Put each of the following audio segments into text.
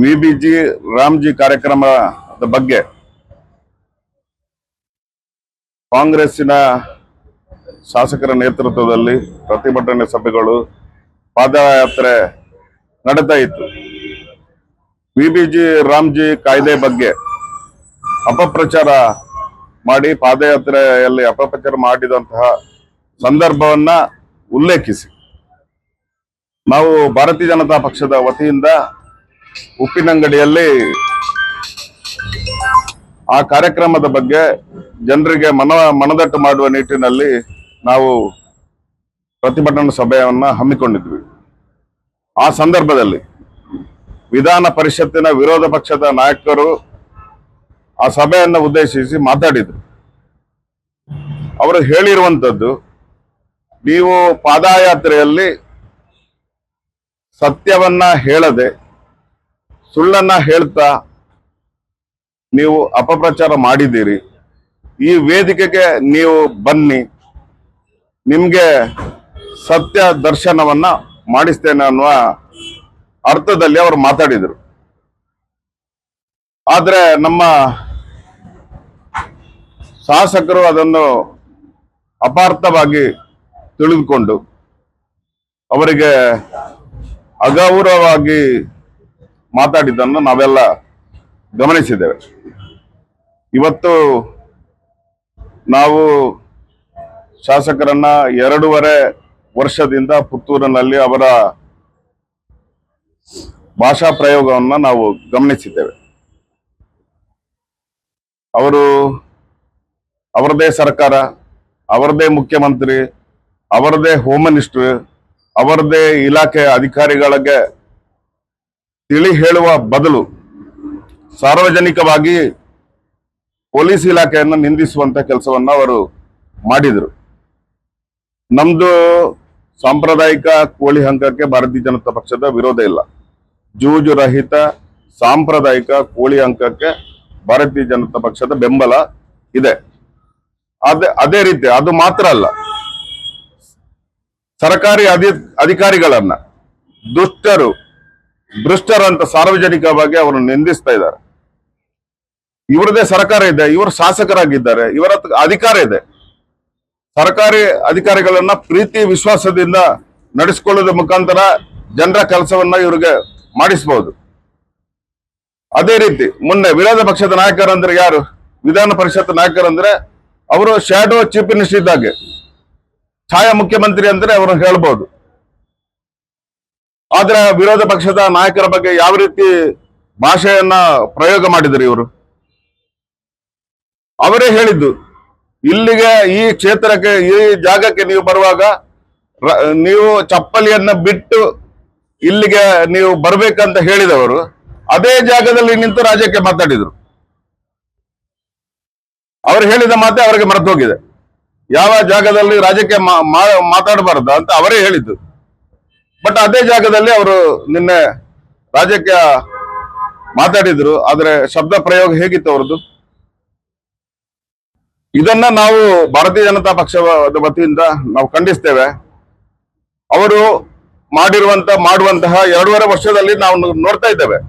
VBG Ramji ಕಾರ್ಯಕ್ರಮದ ಬಗ್ಗೆ ಕಾಂಗ್ರೆಸ್ಸಿನ ಶಾಸಕರ ನೇತೃತ್ವದಲ್ಲಿ ಪ್ರತಿಭಟನೆ ಸಭೆಗಳು, ಪಾದಯಾತ್ರೆ ನಡೀತಾ ಇತ್ತು. ವಿಬಿಜಿ ರಾಮ್ಜಿ ಕಾಯ್ದೆ ಬಗ್ಗೆ ಅಪಪ್ರಚಾರ ಮಾಡಿ ಪಾದಯಾತ್ರೆಯಲ್ಲಿ ಅಪಪ್ರಚಾರ ಮಾಡಿದಂತಹ ಸಂದರ್ಭವನ್ನ ಉಲ್ಲೇಖಿಸಿ ನಾವು ಭಾರತೀಯ ಜನತಾ ಪಕ್ಷದ ವತಿಯಿಂದ ಉಪ್ಪಿನಂಗಡಿಯಲ್ಲಿ ಆ ಕಾರ್ಯಕ್ರಮದ ಬಗ್ಗೆ ಜನರಿಗೆ ಮನದಟ್ಟು ಮಾಡುವ ನಿಟ್ಟಿನಲ್ಲಿ ನಾವು ಪ್ರತಿಭಟನಾ ಸಭೆಯನ್ನ ಹಮ್ಮಿಕೊಂಡಿದ್ವಿ. ಆ ಸಂದರ್ಭದಲ್ಲಿ ವಿಧಾನ ಪರಿಷತ್ತಿನ ವಿರೋಧ ಪಕ್ಷದ ನಾಯಕರು ಆ ಸಭೆಯನ್ನು ಉದ್ದೇಶಿಸಿ ಮಾತಾಡಿದ್ರು. ಅವರು ಹೇಳಿರುವಂತದ್ದು, ನೀವು ಪಾದಯಾತ್ರೆಯಲ್ಲಿ ಸತ್ಯವನ್ನ ಹೇಳದೆ ಸುಳ್ಳನ್ನ ಹೇಳ್ತಾ ನೀವು ಅಪಪ್ರಚಾರ ಮಾಡಿದ್ದೀರಿ. ಈ ವೇದಿಕೆಗೆ ನೀವು ಬನ್ನಿ, ನಿಮ್ಗೆ ಸತ್ಯ ದರ್ಶನವನ್ನ ಮಾಡಿಸ್ತೇನೆ ಅನ್ನುವ ಅರ್ಥದಲ್ಲಿ ಅವರು ಮಾತಾಡಿದರು. ಆದ್ರೆ ನಮ್ಮ ಶಾಸಕರು ಅದನ್ನು ಅಪಾರ್ಥವಾಗಿ ತಿಳಿದುಕೊಂಡು ಅವರಿಗೆ ಅಗೌರವವಾಗಿ ಮಾತಾಡಿದ್ದನ್ನು ನಾವೆಲ್ಲ ಗಮನಿಸಿದ್ದೇವೆ. ಇವತ್ತು ನಾವು ಶಾಸಕರನ್ನ 2.5 ವರ್ಷದಿಂದ ಪುತ್ತೂರಿನಲ್ಲಿ ಅವರ ಭಾಷಾ ಪ್ರಯೋಗವನ್ನು ನಾವು ಗಮನಿಸಿದ್ದೇವೆ. ಅವರು ಅವರದೇ ಸರ್ಕಾರ, ಅವರದೇ ಮುಖ್ಯಮಂತ್ರಿ, ಅವರದೇ ಹೋಮ್ ಮಿನಿಸ್ಟರ್, ಅವರದೇ ಇಲಾಖೆ ಅಧಿಕಾರಿಗಳಿಗೆ ತಿಳಿ ಹೇಳುವ ಬದಲು ಸಾರ್ವಜನಿಕವಾಗಿ ಪೊಲೀಸ್ ಇಲಾಖೆಯನ್ನು ನಿಂದಿಸುವಂತ ಕೆಲಸವನ್ನ ಅವರು ಮಾಡಿದರು. ನಮ್ದು ಸಾಂಪ್ರದಾಯಿಕ ಕೋಳಿ ಅಂಕಕ್ಕೆ ಭಾರತೀಯ ಜನತಾ ಪಕ್ಷದ ವಿರೋಧ ಇಲ್ಲ. ಜೂಜು ರಹಿತ ಸಾಂಪ್ರದಾಯಿಕ ಕೋಳಿ ಅಂಕಕ್ಕೆ ಭಾರತೀಯ ಜನತಾ ಪಕ್ಷದ ಬೆಂಬಲ ಇದೆ. ಅದೇ ರೀತಿ ಅದು ಮಾತ್ರ ಅಲ್ಲ, ಸರ್ಕಾರಿ ಅಧಿಕಾರಿಗಳನ್ನ ಭ್ರಷ್ಟರು ಅಂತ ಸಾರ್ವಜನಿಕವಾಗಿ ಅವರನ್ನು ನಿಂದಿಸ್ತಾ ಇದ್ದಾರೆ. ಇವರದೇ ಸರ್ಕಾರ ಇದೆ, ಇವರು ಶಾಸಕರಾಗಿದ್ದಾರೆ, ಇವರ ಅಧಿಕಾರ ಇದೆ. ಸರ್ಕಾರಿ ಅಧಿಕಾರಿಗಳನ್ನ ಪ್ರೀತಿ ವಿಶ್ವಾಸದಿಂದ ನಡೆಸಿಕೊಳ್ಳುವ ಮುಖಾಂತರ ಜನರ ಕೆಲಸವನ್ನ ಇವ್ರಿಗೆ ಮಾಡಿಸಬಹುದು. ಅದೇ ರೀತಿ ಮೊನ್ನೆ ವಿರೋಧ ಪಕ್ಷದ ನಾಯಕರಂದ್ರೆ ಯಾರು? ವಿಧಾನ ಪರಿಷತ್ ನಾಯಕರಂದ್ರೆ ಅವರು ಶ್ಯಾಡೋ ಚೀಫ್ ಮಿನಿಸ್ಟರ್ ಇದ್ದಾಗೆ, ಛಾಯಾ ಮುಖ್ಯಮಂತ್ರಿ ಅಂದ್ರೆ ಅವರು ಹೇಳ್ಬಹುದು. ಆದ್ರೆ ವಿರೋಧ ಪಕ್ಷದ ನಾಯಕರ ಬಗ್ಗೆ ಯಾವ ರೀತಿ ಭಾಷೆಯನ್ನ ಪ್ರಯೋಗ ಮಾಡಿದ್ರು ಇವರು? ಅವರೇ ಹೇಳಿದ್ದು, ಇಲ್ಲಿಗೆ ಈ ಕ್ಷೇತ್ರಕ್ಕೆ ಈ ಜಾಗಕ್ಕೆ ನೀವು ಬರುವಾಗ ನೀವು ಚಪ್ಪಲಿಯನ್ನ ಬಿಟ್ಟು ಇಲ್ಲಿಗೆ ನೀವು ಬರ್ಬೇಕಂತ ಹೇಳಿದವರು ಅದೇ ಜಾಗದಲ್ಲಿ ನಿಂತು ರಾಜ್ಯಕ್ಕೆ ಮಾತಾಡಿದ್ರು. ಅವರು ಹೇಳಿದ ಮಾತೆ ಅವರಿಗೆ ಮರೆತು ಹೋಗಿದೆ. ಯಾವ ಜಾಗದಲ್ಲಿ ರಾಜ್ಯಕ್ಕೆ ಮಾತಾಡಬಾರ್ದು ಅಂತ ಅವರೇ ಹೇಳಿದ್ದು. ಬಟ್ ಅದೇ ಜಾಗದಲ್ಲಿ ಅವರು ನಿನ್ನೆ ರಾಜ್ಯಕ್ಕೆ ಮಾತಾಡಿದ್ರು. ಆದ್ರೆ ಶಬ್ದ ಪ್ರಯೋಗ ಹೇಗಿತ್ತು ಅವರದ್ದು? ಇದನ್ನ ನಾವು ಭಾರತೀಯ ಜನತಾ ಪಕ್ಷದ ವತಿಯಿಂದ ನಾವು ಖಂಡಿಸ್ತೇವೆ. ಅವರು ಮಾಡುವಂತಹ 2.5 ವರ್ಷದಲ್ಲಿ ನಾವು ನೋಡ್ತಾ ಇದ್ದೇವೆ.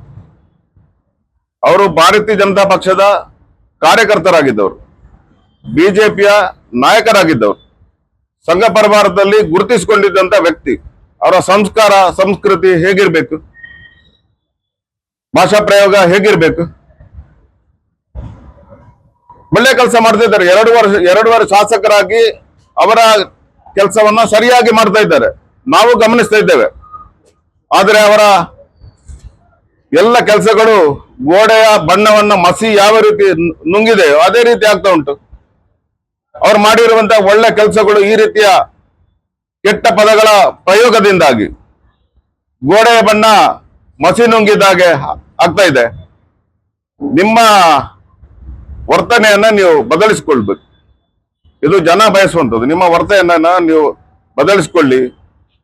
ಅವರು ಭಾರತೀಯ ಜನತಾ ಪಕ್ಷದ ಕಾರ್ಯಕರ್ತರಾಗಿದ್ದವರು, ಬಿಜೆಪಿಯ ನಾಯಕರಾಗಿದ್ದವರು, ಸಂಘ ಪರಿವಾರದಲ್ಲಿ ಗುರುತಿಸಿಕೊಂಡಿದ್ದಂತ ವ್ಯಕ್ತಿ. ಅವರ ಸಂಸ್ಕಾರ ಸಂಸ್ಕೃತಿ ಹೇಗಿರ್ಬೇಕು, ಭಾಷಾ ಪ್ರಯೋಗ ಹೇಗಿರ್ಬೇಕು? ಒಳ್ಳೆ ಕೆಲಸ ಮಾಡ್ತಾ ಇದ್ದಾರೆ. 2 ವರ್ಷ ಶಾಸಕರಾಗಿ ಅವರ ಕೆಲಸವನ್ನ ಸರಿಯಾಗಿ ಮಾಡ್ತಾ ಇದ್ದಾರೆ, ನಾವು ಗಮನಿಸ್ತಾ ಇದ್ದೇವೆ. ಆದ್ರೆ ಅವರ ಎಲ್ಲ ಕೆಲಸಗಳು ಗೋಡೆಯ ಬಣ್ಣವನ್ನ ಮಸಿ ಯಾವ ರೀತಿ ನುಂಗಿದೆಯೋ ಅದೇ ರೀತಿ ಆಗ್ತಾ ಉಂಟು. ಅವ್ರು ಮಾಡಿರುವಂತಹ ಒಳ್ಳೆ ಕೆಲಸಗಳು ಈ ರೀತಿಯ ಕೆಟ್ಟ ಪದಗಳ ಪ್ರಯೋಗದಿಂದಾಗಿ ಗೋಡೆಯ ಬಣ್ಣ ಮಸಿ ನುಂಗಿದಾಗೆ ಆಗ್ತಾ ಇದೆ. ನಿಮ್ಮ ವರ್ತನೆಯನ್ನ ನೀವು ಬದಲಿಸಿಕೊಳ್ಬೇಕು. ಇದು ಜನ ಬಯಸುವಂಥದ್ದು. ನಿಮ್ಮ ವರ್ತನೆಯನ್ನ ನೀವು ಬದಲಿಸಿಕೊಳ್ಳಿ.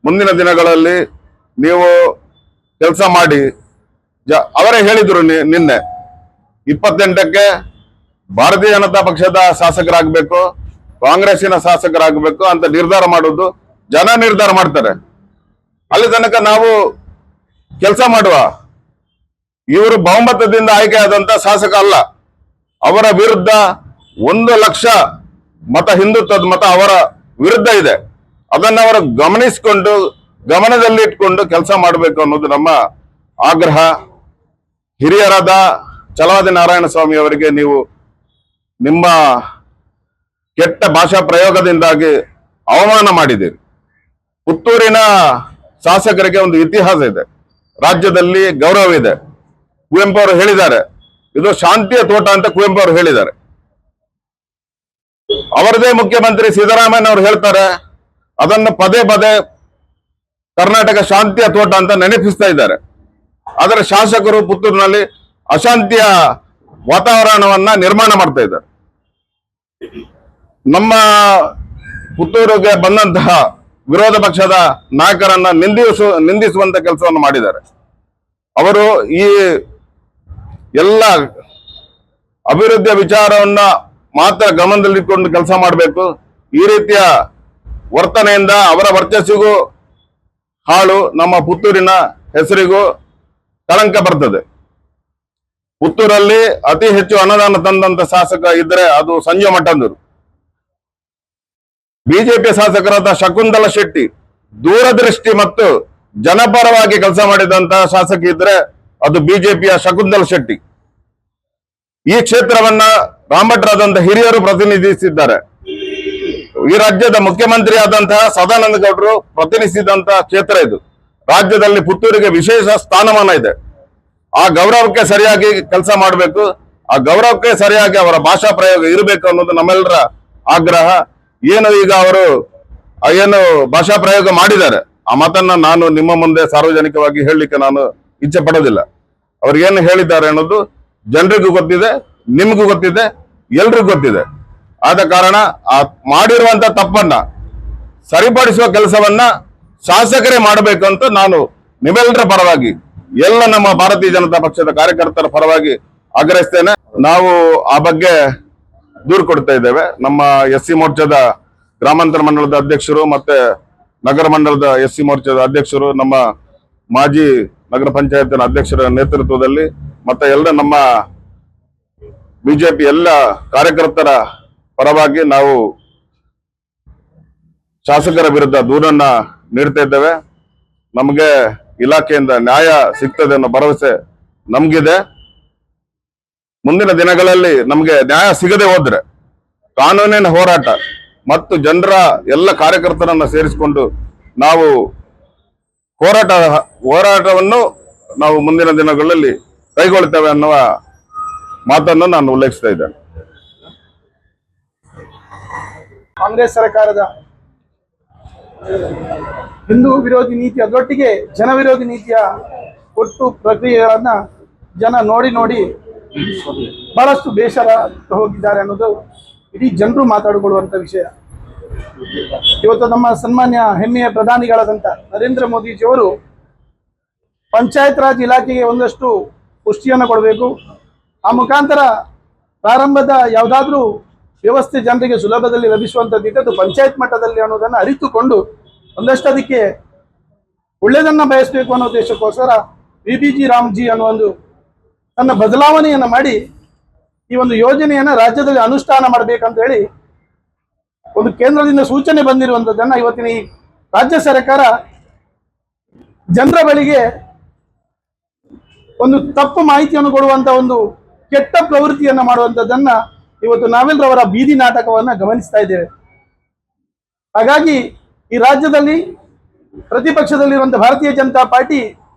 ಮುಂದಿನ ದಿನಗಳಲ್ಲಿ ನೀವು ಕೆಲಸ ಮಾಡಿ. ಅವರೇ ಹೇಳಿದ್ರು ನಿನ್ನೆ 28ಕ್ಕೆ ಭಾರತೀಯ ಜನತಾ ಪಕ್ಷದ ಶಾಸಕರಾಗಬೇಕು, ಕಾಂಗ್ರೆಸ್ಸಿನ ಶಾಸಕರಾಗಬೇಕು ಅಂತ ನಿರ್ಧಾರ ಮಾಡೋದು ಜನ ನಿರ್ಧಾರ ಮಾಡ್ತಾರೆ. ಅಲ್ಲಿ ತನಕ ನಾವು ಕೆಲಸ ಮಾಡುವ. ಇವರು ಬಹುಮತದಿಂದ ಆಯ್ಕೆಯಾದಂತ ಶಾಸಕ ಅಲ್ಲ. ಅವರ ವಿರುದ್ಧ 1,00,000 ಮತ, ಹಿಂದುತ್ವದ ಮತ ಅವರ ವಿರುದ್ಧ ಇದೆ. ಅದನ್ನ ಅವರು ಗಮನಿಸಿಕೊಂಡು ಗಮನದಲ್ಲಿಟ್ಕೊಂಡು ಕೆಲಸ ಮಾಡಬೇಕು ಅನ್ನೋದು ನಮ್ಮ ಆಗ್ರಹ. ಹಿರಿಯರಾದ ಛಲವಾದಿ ನಾರಾಯಣ ಸ್ವಾಮಿ ಅವರಿಗೆ ನೀವು ನಿಮ್ಮ ಕೆಟ್ಟ ಭಾಷಾ ಪ್ರಯೋಗದಿಂದಾಗಿ ಅವಮಾನ ಮಾಡಿದ್ದೀರಿ. ಪುತ್ತೂರಿನ ಶಾಸಕರಿಗೆ ಒಂದು ಇತಿಹಾಸ ಇದೆ, ರಾಜ್ಯದಲ್ಲಿ ಗೌರವ ಇದೆ. ಕುವೆಂಪು ಅವರು ಹೇಳಿದ್ದಾರೆ, ಇದು ಶಾಂತಿಯ ತೋಟ ಅಂತ ಕುವೆಂಪು ಅವರು ಹೇಳಿದ್ದಾರೆ. ಅವರದೇ ಮುಖ್ಯಮಂತ್ರಿ ಸಿದ್ದರಾಮಯ್ಯ ಅವರು ಹೇಳ್ತಾರೆ, ಅದನ್ನು ಪದೇ ಪದೇ ಕರ್ನಾಟಕ ಶಾಂತಿಯ ತೋಟ ಅಂತ ನೆನಪಿಸ್ತಾ ಇದ್ದಾರೆ. ಆದರೆ ಶಾಸಕರು ಪುತ್ತೂರಿನಲ್ಲಿ ಅಶಾಂತಿಯ ವಾತಾವರಣವನ್ನ ನಿರ್ಮಾಣ ಮಾಡ್ತಾ ಇದ್ದಾರೆ. ನಮ್ಮ ಪುತ್ತೂರಿಗೆ ಬಂದಂತಹ ವಿರೋಧ ಪಕ್ಷದ ನಾಯಕರನ್ನ ನಿಂದಿಸುವಂತ ಕೆಲಸವನ್ನು ಮಾಡಿದ್ದಾರೆ. ಅವರು ಈ ಎಲ್ಲ ಅಭಿವೃದ್ಧಿಯ ವಿಚಾರವನ್ನ ಮಾತ್ರ ಗಮನದಲ್ಲಿಟ್ಟುಕೊಂಡು ಕೆಲಸ ಮಾಡಬೇಕು. ಈ ರೀತಿಯ ವರ್ತನೆಯಿಂದ ಅವರ ವರ್ಚಸ್ಸಿಗೂ ಹಾಳು, ನಮ್ಮ ಪುತ್ತೂರಿನ ಹೆಸರಿಗೂ ಕಳಂಕ ಬರ್ತದೆ. ಪುತ್ತೂರಲ್ಲಿ ಅತಿ ಹೆಚ್ಚು ಅನುದಾನ ತಂದಂತ ಶಾಸಕ ಇದ್ರೆ ಅದು ಸಂಜಯ ಮಠಂದೂರು. ಬಿಜೆಪಿ ಶಾಸಕರಾದ ಶಕುಂತಲಾ ಶೆಟ್ಟಿ ದೂರದೃಷ್ಟಿ ಮತ್ತು ಜನಪರವಾಗಿ ಕೆಲಸ ಮಾಡಿದಂತಹ ಶಾಸಕ ಇದ್ರೆ ಅದು ಬಿಜೆಪಿಯ ಶಕುಂತಲಾ ಶೆಟ್ಟಿ. ಈ ಕ್ಷೇತ್ರವನ್ನ ರಾಮಭಟ್ರಾದಂತಹ ಹಿರಿಯರು ಪ್ರತಿನಿಧಿಸಿದ್ದಾರೆ. ಈ ರಾಜ್ಯದ ಮುಖ್ಯಮಂತ್ರಿ ಆದಂತಹ ಸದಾನಂದ ಗೌಡರು ಪ್ರತಿನಿಧಿಸಿದಂತಹ ಕ್ಷೇತ್ರ ಇದು. ರಾಜ್ಯದಲ್ಲಿ ಪುತ್ತೂರಿಗೆ ವಿಶೇಷ ಸ್ಥಾನಮಾನ ಇದೆ. ಆ ಗೌರವಕ್ಕೆ ಸರಿಯಾಗಿ ಕೆಲಸ ಮಾಡಬೇಕು. ಆ ಗೌರವಕ್ಕೆ ಸರಿಯಾಗಿ ಅವರ ಭಾಷಾ ಪ್ರಯೋಗ ಇರಬೇಕು ಅನ್ನೋದು ನಮ್ಮೆಲ್ಲರ ಆಗ್ರಹ. ಏನು ಈಗ ಅವರು ಏನು ಭಾಷಾ ಪ್ರಯೋಗ ಮಾಡಿದ್ದಾರೆ, ಆ ಮಾತನ್ನ ನಾನು ನಿಮ್ಮ ಮುಂದೆ ಸಾರ್ವಜನಿಕವಾಗಿ ಹೇಳಲಿಕ್ಕೆ ನಾನು ಇಚ್ಛೆ ಪಡೋದಿಲ್ಲ. ಅವ್ರು ಏನು ಹೇಳಿದ್ದಾರೆ ಅನ್ನೋದು ಜನರಿಗೂ ಗೊತ್ತಿದೆ, ನಿಮಗೂ ಗೊತ್ತಿದೆ, ಎಲ್ರಿಗೂ ಗೊತ್ತಿದೆ. ಆದ ಕಾರಣ ಆ ಮಾಡಿರುವಂತ ತಪ್ಪನ್ನ ಸರಿಪಡಿಸುವ ಕೆಲಸವನ್ನ ಶಾಸಕರೇ ಮಾಡಬೇಕು ಅಂತ ನಾನು ನಿಮ್ಮೆಲ್ಲರ ಪರವಾಗಿ, ಎಲ್ಲ ನಮ್ಮ ಭಾರತೀಯ ಜನತಾ ಪಕ್ಷದ ಕಾರ್ಯಕರ್ತರ ಪರವಾಗಿ ಆಗ್ರಹಿಸ್ತೇನೆ. ನಾವು ಆ ಬಗ್ಗೆ ದೂರು ಕೊಡ್ತಾ ಇದ್ದೇವೆ. ನಮ್ಮ SC ಮೋರ್ಚಾದ ಗ್ರಾಮಾಂತರ ಮಂಡಲದ ಅಧ್ಯಕ್ಷರು ಮತ್ತೆ ನಗರ ಮಂಡಲದ SC ಮೋರ್ಚಾದ ಅಧ್ಯಕ್ಷರು, ನಮ್ಮ ಮಾಜಿ ನಗರ ಪಂಚಾಯತಿನ ಅಧ್ಯಕ್ಷರ ನೇತೃತ್ವದಲ್ಲಿ ಮತ್ತೆ ಎಲ್ಲ ನಮ್ಮ ಬಿಜೆಪಿ ಎಲ್ಲ ಕಾರ್ಯಕರ್ತರ ಪರವಾಗಿ ನಾವು ಶಾಸಕರ ವಿರುದ್ಧ ದೂರನ್ನ ನೀಡ್ತಾ ಇದ್ದೇವೆ. ನಮಗೆ ಇಲಾಖೆಯಿಂದ ನ್ಯಾಯ ಸಿಗ್ತದೆ ಅನ್ನೋ ಭರವಸೆ ನಮ್ಗಿದೆ. ಮುಂದಿನ ದಿನಗಳಲ್ಲಿ ನಮಗೆ ನ್ಯಾಯ ಸಿಗದೆ ಹೋದ್ರೆ ಕಾನೂನಿನ ಹೋರಾಟ ಮತ್ತು ಜನರ ಎಲ್ಲ ಕಾರ್ಯಕರ್ತರನ್ನ ಸೇರಿಸಿಕೊಂಡು ನಾವು ಹೋರಾಟವನ್ನು ನಾವು ಮುಂದಿನ ದಿನಗಳಲ್ಲಿ ಕೈಗೊಳ್ತೇವೆ ಅನ್ನುವ ಮಾತನ್ನು ನಾನು ಉಲ್ಲೇಖಿಸ್ತಾ ಇದ್ದೇನೆ. ಕಾಂಗ್ರೆಸ್ ಸರ್ಕಾರದ ಹಿಂದೂ ವಿರೋಧಿ ನೀತಿ, ಅದರೊಟ್ಟಿಗೆ ಜನ ವಿರೋಧಿ ನೀತಿಯ ಒಟ್ಟು ಪ್ರಕ್ರಿಯೆಗಳನ್ನ ಜನ ನೋಡಿ ಬಹಳಷ್ಟು ಬೇಸರ ಹೋಗಿದ್ದಾರೆ ಅನ್ನೋದು ಇಡೀ ಜನರು ಮಾತಾಡಿಕೊಳ್ಳುವಂಥ ವಿಷಯ. ಇವತ್ತು ನಮ್ಮ ಸನ್ಮಾನ್ಯ ಹೆಮ್ಮೆಯ ಪ್ರಧಾನಿಗಳಾದಂಥ ನರೇಂದ್ರ ಮೋದಿಜಿಯವರು ಪಂಚಾಯತ್ ರಾಜ್ ಇಲಾಖೆಗೆ ಒಂದಷ್ಟು ಪುಷ್ಟಿಯನ್ನು ಕೊಡಬೇಕು. ಆ ಮುಖಾಂತರ ಪ್ರಾರಂಭದ ಯಾವುದಾದ್ರೂ ವ್ಯವಸ್ಥೆ ಜನರಿಗೆ ಸುಲಭದಲ್ಲಿ ಲಭಿಸುವಂಥದ್ದಿದೆ, ಅದು ಪಂಚಾಯತ್ ಮಟ್ಟದಲ್ಲಿ ಅನ್ನೋದನ್ನು ಅರಿತುಕೊಂಡು ಒಂದಷ್ಟು ಅದಕ್ಕೆ ಒಳ್ಳೆಯದನ್ನು ಬಯಸಬೇಕು ಅನ್ನೋ ಉದ್ದೇಶಕ್ಕೋಸ್ಕರ VBG ರಾಮ್ಜಿ ಅನ್ನೋ ಒಂದು ತನ್ನ ಬದಲಾವಣೆಯನ್ನು ಮಾಡಿ ಈ ಒಂದು ಯೋಜನೆಯನ್ನು ರಾಜ್ಯದಲ್ಲಿ ಅನುಷ್ಠಾನ ಮಾಡಬೇಕಂತ ಹೇಳಿ ಒಂದು ಕೇಂದ್ರದಿಂದ ಸೂಚನೆ ಬಂದಿರುವಂಥದ್ದನ್ನು ಇವತ್ತಿನ ಈ ರಾಜ್ಯ ಸರ್ಕಾರ ಜನರ ಬಳಿಗೆ ಒಂದು ತಪ್ಪು ಮಾಹಿತಿಯನ್ನು ಕೊಡುವಂತ ಒಂದು ಕೆಟ್ಟ ಪ್ರವೃತ್ತಿಯನ್ನು ಮಾಡುವಂಥದ್ದನ್ನ ಇವತ್ತು ನಾವೆಲ್ಲರೂ ಅವರ ಬೀದಿ ನಾಟಕವನ್ನ ಗಮನಿಸ್ತಾ ಇದ್ದೇವೆ. ಹಾಗಾಗಿ ಈ ರಾಜ್ಯದಲ್ಲಿ ಪ್ರತಿಪಕ್ಷದಲ್ಲಿರುವಂತಹ ಭಾರತೀಯ ಜನತಾ ಪಾರ್ಟಿ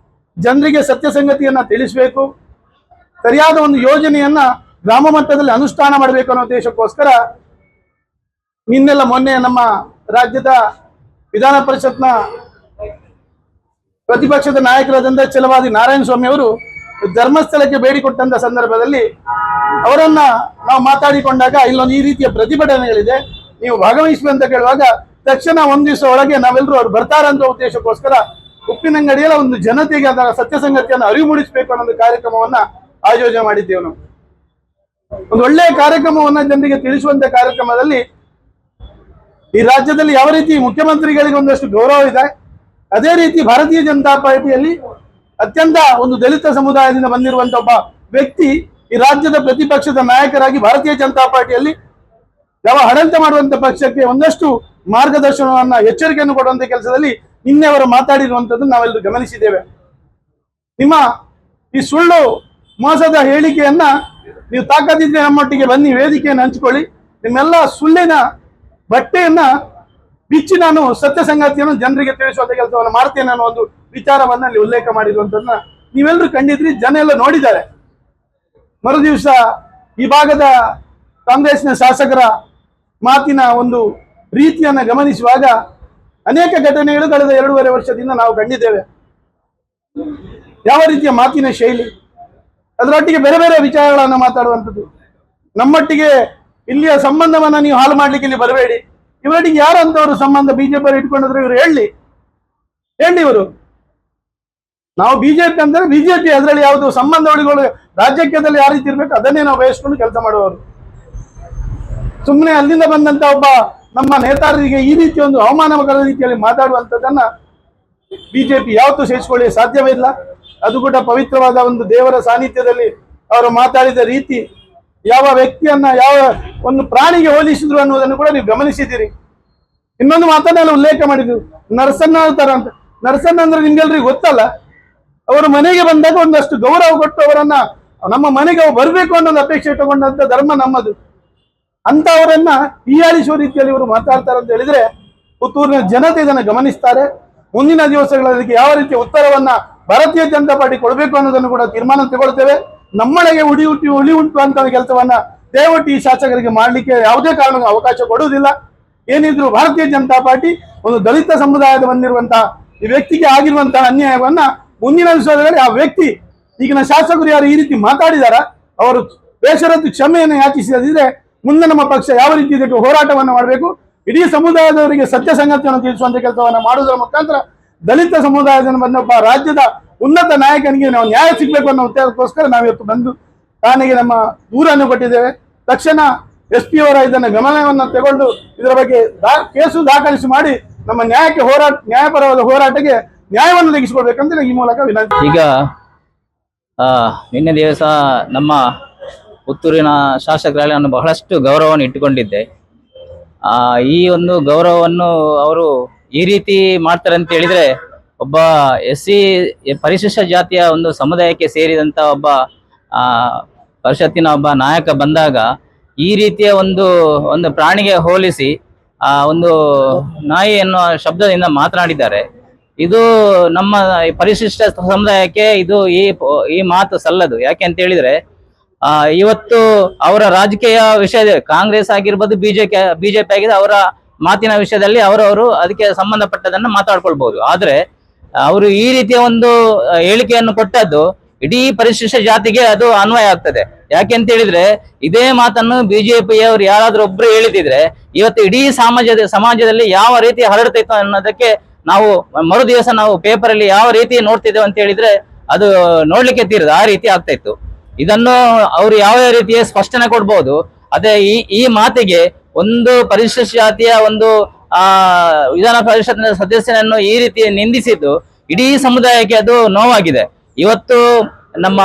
ಜನರಿಗೆ ಸತ್ಯ ಸಂಗತಿಯನ್ನ ತಿಳಿಸಬೇಕು, ಸರಿಯಾದ ಒಂದು ಯೋಜನೆಯನ್ನ ಗ್ರಾಮ ಮಟ್ಟದಲ್ಲಿ ಅನುಷ್ಠಾನ ಮಾಡಬೇಕು ಅನ್ನೋ ಉದ್ದೇಶಕ್ಕೋಸ್ಕರ ನಿನ್ನೆಲ್ಲ ಮೊನ್ನೆ ನಮ್ಮ ರಾಜ್ಯದ ವಿಧಾನ ಪರಿಷತ್ನ ಪ್ರತಿಪಕ್ಷದ ನಾಯಕರಾದಂಥ ಛಲವಾದಿ ನಾರಾಯಣ ಸ್ವಾಮಿ ಅವರು ಧರ್ಮಸ್ಥಳಕ್ಕೆ ಬೇಡಿಕೊಟ್ಟಂತ ಸಂದರ್ಭದಲ್ಲಿ ಅವರನ್ನ ನಾವು ಮಾತಾಡಿಕೊಂಡಾಗ ಇಲ್ಲೊಂದು ಈ ರೀತಿಯ ಪ್ರತಿಭಟನೆಗಳಿದೆ, ನೀವು ಭಾಗವಹಿಸುವ ಅಂತ ಕೇಳುವಾಗ ತಕ್ಷಣ ಒಂದ್ ದಿವಸ ಒಳಗೆ ನಾವೆಲ್ಲರೂ ಅವ್ರು ಬರ್ತಾರಂತ ಉದ್ದೇಶಕ್ಕೋಸ್ಕರ ಉಪ್ಪಿನಂಗಡಿಯಲ್ಲಿ ಒಂದು ಜನತೆಗೆ ಅದರ ಸತ್ಯ ಸಂಗತಿಯನ್ನು ಅರಿವು ಮೂಡಿಸಬೇಕು ಅನ್ನೋ ಒಂದು ಕಾರ್ಯಕ್ರಮವನ್ನ ಆಯೋಜನೆ ಮಾಡಿದ್ದೇವೆ. ನಾವು ಒಂದು ಒಳ್ಳೆಯ ಕಾರ್ಯಕ್ರಮವನ್ನ ಜನರಿಗೆ ತಿಳಿಸುವಂತ ಕಾರ್ಯಕ್ರಮದಲ್ಲಿ ಈ ರಾಜ್ಯದಲ್ಲಿ ಯಾವ ರೀತಿ ಮುಖ್ಯಮಂತ್ರಿಗಳಿಗೆ ಒಂದಷ್ಟು ಗೌರವ ಇದೆ, ಅದೇ ರೀತಿ ಭಾರತೀಯ ಜನತಾ ಪಾರ್ಟಿಯಲ್ಲಿ ಅತ್ಯಂತ ಒಂದು ದಲಿತ ಸಮುದಾಯದಿಂದ ಬಂದಿರುವಂತ ಒಬ್ಬ ವ್ಯಕ್ತಿ ಈ ರಾಜ್ಯದ ಪ್ರತಿಪಕ್ಷದ ನಾಯಕರಾಗಿ ಭಾರತೀಯ ಜನತಾ ಪಾರ್ಟಿಯಲ್ಲಿ ಯಾವ ಆಡಳಿತ ಮಾಡುವಂತ ಪಕ್ಷಕ್ಕೆ ಒಂದಷ್ಟು ಮಾರ್ಗದರ್ಶನವನ್ನ ಎಚ್ಚರಿಕೆಯನ್ನು ಕೊಡುವಂತ ಕೆಲಸದಲ್ಲಿ ನಿನ್ನೆ ಅವರು ಮಾತಾಡಿರುವಂತದ್ದು ನಾವೆಲ್ಲರೂ ಗಮನಿಸಿದ್ದೇವೆ. ನಿಮ್ಮ ಈ ಸುಳ್ಳು ಮೋಸದ ಹೇಳಿಕೆಯನ್ನ ನೀವು ತಾಕತ್ತಿದ್ರೆ ನಮ್ಮೊಟ್ಟಿಗೆ ಬನ್ನಿ, ವೇದಿಕೆಯನ್ನು ಹಂಚಿಕೊಳ್ಳಿ. ನಿಮ್ಮೆಲ್ಲ ಸುಳ್ಳಿನ ಬಟ್ಟೆಯನ್ನ ಬಿಚ್ಚಿ ನಾನು ಸತ್ಯ ಸಂಗತಿಯನ್ನು ಜನರಿಗೆ ತಿಳಿಸುವಂತ ಕೆಲಸವನ್ನು ಮಾಡ್ತೇನೆ ಅನ್ನೋ ಒಂದು ವಿಚಾರವನ್ನ ಅಲ್ಲಿ ಉಲ್ಲೇಖ ಮಾಡಿರುವಂತದನ್ನ ನೀವೆಲ್ಲರೂ ಕಂಡಿದ್ರಿ, ಜನ ಎಲ್ಲ ನೋಡಿದ್ದಾರೆ. ಮರು ದಿವಸ ಈ ಭಾಗದ ಕಾಂಗ್ರೆಸ್ನ ಶಾಸಕರ ಮಾತಿನ ಒಂದು ರೀತಿಯನ್ನ ಗಮನಿಸುವಾಗ ಅನೇಕ ಘಟನೆಗಳು ಕಳೆದ 2.5 ವರ್ಷದಿಂದ ನಾವು ಕಂಡಿದ್ದೇವೆ. ಯಾವ ರೀತಿಯ ಮಾತಿನ ಶೈಲಿ, ಅದರೊಟ್ಟಿಗೆ ಬೇರೆ ಬೇರೆ ವಿಚಾರಗಳನ್ನ ಮಾತಾಡುವಂಥದ್ದು. ನಮ್ಮೊಟ್ಟಿಗೆ ಇಲ್ಲಿಯ ಸಂಬಂಧವನ್ನ ನೀವು ಹಾಳು ಮಾಡ್ಲಿಕ್ಕೆ ಇಲ್ಲಿ ಬರಬೇಡಿ. ಇವರೊಟ್ಟಿಗೆ ಯಾರಂತವರು ಸಂಬಂಧ ಬಿಜೆಪಿ ಇಟ್ಕೊಂಡಿದ್ರೆ ಇವರು ಹೇಳಿ ಇವರು ನಾವು ಬಿಜೆಪಿ ಅಂದ್ರೆ ಬಿಜೆಪಿ, ಅದರಲ್ಲಿ ಯಾವುದು ಸಂಬಂಧಗಳು ರಾಜ್ಯದಲ್ಲಿ ಯಾವ ರೀತಿ ಇರ್ಬೇಕು ಅದನ್ನೇ ನಾವು ಬಯಸ್ಕೊಂಡು ಕೆಲಸ ಮಾಡುವವರು. ಸುಮ್ಮನೆ ಅಲ್ಲಿಂದ ಬಂದಂತ ಒಬ್ಬ ನಮ್ಮ ನೇತಾರರಿಗೆ ಈ ರೀತಿ ಒಂದು ಅವಮಾನಕರ ರೀತಿಯಲ್ಲಿ ಮಾತಾಡುವಂಥದ್ದನ್ನ ಬಿಜೆಪಿ ಯಾವತ್ತೂ ಸಹಿಸಿಕೊಳ್ಳಿ ಸಾಧ್ಯವೇ ಇಲ್ಲ. ಅದು ಕೂಡ ಪವಿತ್ರವಾದ ಒಂದು ದೇವರ ಸಾನ್ನಿಧ್ಯದಲ್ಲಿ ಅವರು ಮಾತಾಡಿದ ರೀತಿ, ಯಾವ ವ್ಯಕ್ತಿಯನ್ನ ಯಾವ ಒಂದು ಪ್ರಾಣಿಗೆ ಹೋಲಿಸಿದ್ರು ಅನ್ನೋದನ್ನು ಕೂಡ ನೀವು ಗಮನಿಸಿದ್ದೀರಿ. ಇನ್ನೊಂದು ಮಾತನ್ನೆಲ್ಲ ಉಲ್ಲೇಖ ಮಾಡಿದ್ರು, ನರಸನ್ನ ತರ ಅಂತ. ನರಸನ್ನ ಅಂದ್ರೆ ನಿಮ್ಗೆಲ್ರಿಗೂ ಗೊತ್ತಲ್ಲ, ಅವರು ಮನೆಗೆ ಬಂದಾಗ ಒಂದಷ್ಟು ಗೌರವ ಕೊಟ್ಟು ಅವರನ್ನ ನಮ್ಮ ಮನೆಗೆ ಅವ್ರು ಬರಬೇಕು ಅನ್ನೋದು ಅಪೇಕ್ಷೆ ಇಟ್ಟುಕೊಂಡಂತ ಧರ್ಮ ನಮ್ಮದು. ಅಂತವರನ್ನ ಹೀಯಾಳಿಸುವ ರೀತಿಯಲ್ಲಿ ಇವರು ಮಾತಾಡ್ತಾರೆ ಅಂತ ಹೇಳಿದ್ರೆ ಪುತ್ತೂರಿನ ಜನತೆ ಇದನ್ನು ಗಮನಿಸ್ತಾರೆ. ಮುಂದಿನ ದಿವಸಗಳಲ್ಲಿ ಯಾವ ರೀತಿಯ ಉತ್ತರವನ್ನ ಭಾರತೀಯ ಜನತಾ ಪಾರ್ಟಿ ಕೊಡಬೇಕು ಅನ್ನೋದನ್ನು ಕೂಡ ತೀರ್ಮಾನ ತಗೊಳ್ತೇವೆ. ನಮ್ಮೊಳಗೆ ಉಳಿ ಉಂಟು ಅಂತ ಕೆಲಸವನ್ನ ದಯವಿಟ್ಟು ಈ ಶಾಸಕರಿಗೆ ಮಾಡ್ಲಿಕ್ಕೆ ಯಾವುದೇ ಕಾರಣಕ್ಕೂ ಅವಕಾಶ ಕೊಡುವುದಿಲ್ಲ. ಏನಿದ್ರು ಭಾರತೀಯ ಜನತಾ ಪಾರ್ಟಿ ಒಂದು ದಲಿತ ಸಮುದಾಯದ ಬಂದಿರುವಂತಹ ಈ ವ್ಯಕ್ತಿಗೆ ಆಗಿರುವಂತಹ ಅನ್ಯಾಯವನ್ನ ಮುಂದಿನ ದಿವಸಗಳಲ್ಲಿ ಆ ವ್ಯಕ್ತಿ, ಈಗಿನ ಶಾಸಕರು ಯಾರು ಈ ರೀತಿ ಮಾತಾಡಿದಾರ ಅವರು ಬೇಷರತ್ತು ಕ್ಷಮೆಯನ್ನು ಯಾಚಿಸಿದ್ರೆ ಮುಂದೆ ನಮ್ಮ ಪಕ್ಷ ಯಾವ ರೀತಿ ಇದಕ್ಕೆ ಹೋರಾಟವನ್ನು ಮಾಡಬೇಕು, ಇಡೀ ಸಮುದಾಯದವರಿಗೆ ಸತ್ಯ ಸಂಗತಿಯನ್ನು ತಿಳಿಸುವಂತ ಕೆಲಸವನ್ನ ಮಾಡುವುದರ ಮುಖಾಂತರ ದಲಿತ ಸಮುದಾಯದಿಂದ ಬಂದೊಬ್ಬ ರಾಜ್ಯದ ಉನ್ನತ ನಾಯಕನಿಗೆ ನಾವು ನ್ಯಾಯ ಸಿಗ್ಬೇಕು ಅನ್ನೋ ಉದ್ದೇಶಕ್ಕೋಸ್ಕರ ನಾವಿವತ್ತು ಬಂದು ಠಾಣೆಗೆ ನಮ್ಮ ದೂರನ್ನು ಕೊಟ್ಟಿದ್ದೇವೆ. ತಕ್ಷಣ SP ಅವರ ಇದನ್ನ ಗಮನವನ್ನು ತಗೊಂಡು ಇದರ ಬಗ್ಗೆ ಕೇಸು ದಾಖಲಿಸಿ ಮಾಡಿ ನಮ್ಮ ನ್ಯಾಯಪರವಾದ ಹೋರಾಟಕ್ಕೆ ನ್ಯಾಯವನ್ನು ಒದಗಿಸಿಕೊಡ್ಬೇಕಂತ ಈ ಮೂಲಕ ವಿನಂತಿ. ಈಗ ನಿನ್ನೆ ದಿವಸ ನಮ್ಮ ಪುತ್ತೂರಿನ ಶಾಸಕರಲ್ಲಿ ನಾನು ಬಹಳಷ್ಟು ಗೌರವವನ್ನು ಇಟ್ಟುಕೊಂಡಿದ್ದೆ. ಈ ಒಂದು ಗೌರವವನ್ನು ಅವರು ಈ ರೀತಿ ಮಾಡ್ತಾರೆ ಅಂತ ಹೇಳಿದ್ರೆ, ಒಬ್ಬ SC ಪರಿಶಿಷ್ಟ ಜಾತಿಯ ಒಂದು ಸಮುದಾಯಕ್ಕೆ ಸೇರಿದಂತ ಒಬ್ಬ ಪರಿಷತ್ತಿನ ಒಬ್ಬ ನಾಯಕ ಬಂದಾಗ ಈ ರೀತಿಯ ಒಂದು ಪ್ರಾಣಿಗೆ ಹೋಲಿಸಿ ಒಂದು ನಾಯಿ ಎನ್ನುವ ಶಬ್ದದಿಂದ ಮಾತನಾಡಿದ್ದಾರೆ. ಇದು ನಮ್ಮ ಪರಿಶಿಷ್ಟ ಸಮುದಾಯಕ್ಕೆ ಇದು ಈ ಮಾತು ಸಲ್ಲದು. ಯಾಕೆ ಅಂತ ಹೇಳಿದ್ರೆ ಇವತ್ತು ಅವರ ರಾಜಕೀಯ ವಿಷಯ ಕಾಂಗ್ರೆಸ್ ಆಗಿರ್ಬೋದು, ಬಿಜೆಪಿ ಆಗಿದೆ, ಅವರ ಮಾತಿನ ವಿಷಯದಲ್ಲಿ ಅವರವರು ಅದಕ್ಕೆ ಸಂಬಂಧಪಟ್ಟದನ್ನ ಮಾತಾಡ್ಕೊಳ್ಬಹುದು. ಆದ್ರೆ ಅವರು ಈ ರೀತಿಯ ಒಂದು ಹೇಳಿಕೆಯನ್ನು ಕೊಟ್ಟದ್ದು ಇಡೀ ಪರಿಶಿಷ್ಟ ಜಾತಿಗೆ ಅದು ಅನ್ವಯ ಆಗ್ತದೆ. ಯಾಕೆ ಅಂತ ಹೇಳಿದ್ರೆ ಇದೇ ಮಾತನ್ನು ಬಿಜೆಪಿಯವರು ಯಾರಾದ್ರೂ ಒಬ್ರು ಹೇಳಿದ್ರೆ ಇವತ್ತು ಇಡೀ ಸಮಾಜದಲ್ಲಿ ಯಾವ ರೀತಿ ಹರಡ್ತಿತ್ತು ಅನ್ನೋದಕ್ಕೆ ನಾವು ಮರು ದಿವಸ ನಾವು ಪೇಪರ್ ಅಲ್ಲಿ ಯಾವ ರೀತಿ ನೋಡ್ತಿದ್ದೇವೆ ಅಂತ ಹೇಳಿದ್ರೆ ಅದು ನೋಡ್ಲಿಕ್ಕೆ ತೀರದ ಆ ರೀತಿ ಆಗ್ತಾ ಇತ್ತು. ಇದನ್ನು ಅವರು ಯಾವ ರೀತಿಯ ಸ್ಪಷ್ಟನೆ ಕೊಡ್ಬೋದು. ಅದೇ ಈ ಮಾತಿಗೆ ಒಂದು ಪರಿಶಿಷ್ಟ ಜಾತಿಯ ಒಂದು ವಿಧಾನ ಪರಿಷತ್ನ ಸದಸ್ಯನನ್ನು ಈ ರೀತಿ ನಿಂದಿಸಿದ್ದು ಇಡೀ ಸಮುದಾಯಕ್ಕೆ ಅದು ನೋವಾಗಿದೆ. ಇವತ್ತು ನಮ್ಮ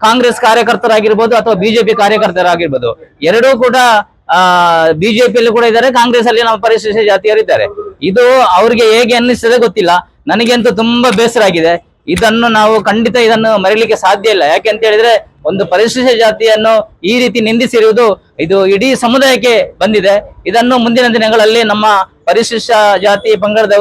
ಕಾಂಗ್ರೆಸ್ ಕಾರ್ಯಕರ್ತರಾಗಿರ್ಬೋದು ಅಥವಾ ಬಿಜೆಪಿ ಕಾರ್ಯಕರ್ತರಾಗಿರ್ಬೋದು, ಎರಡೂ ಕೂಡ ಬಿಜೆಪಿಯಲ್ಲಿ ಕೂಡ ಇದ್ದಾರೆ, ಕಾಂಗ್ರೆಸ್ ಅಲ್ಲಿ ನಮ್ಮ ಪರಿಶಿಷ್ಟ ಜಾತಿಯರು ಇದ್ದಾರೆ. ಇದು ಅವ್ರಿಗೆ ಹೇಗೆ ಅನ್ನಿಸ್ತದೆ ಗೊತ್ತಿಲ್ಲ. ನನಗಂತೂ ತುಂಬಾ ಬೇಸರ ಆಗಿದೆ. ಇದನ್ನು ನಾವು ಖಂಡಿತ ಇದನ್ನು ಮರೀಲಿಕ್ಕೆ ಸಾಧ್ಯ ಇಲ್ಲ. ಯಾಕೆ ಅಂತ ಹೇಳಿದ್ರೆ ಒಂದು ಪರಿಶಿಷ್ಟ ಜಾತಿಯನ್ನು ಈ ರೀತಿ ನಿಂದಿಸಿರುವುದು ಇದು ಇಡೀ ಸಮುದಾಯಕ್ಕೆ ಬಂದಿದೆ. ಇದನ್ನು ಮುಂದಿನ ದಿನಗಳಲ್ಲಿ ನಮ್ಮ ಪರಿಶಿಷ್ಟ ಜಾತಿ ಪಂಗಡದವರು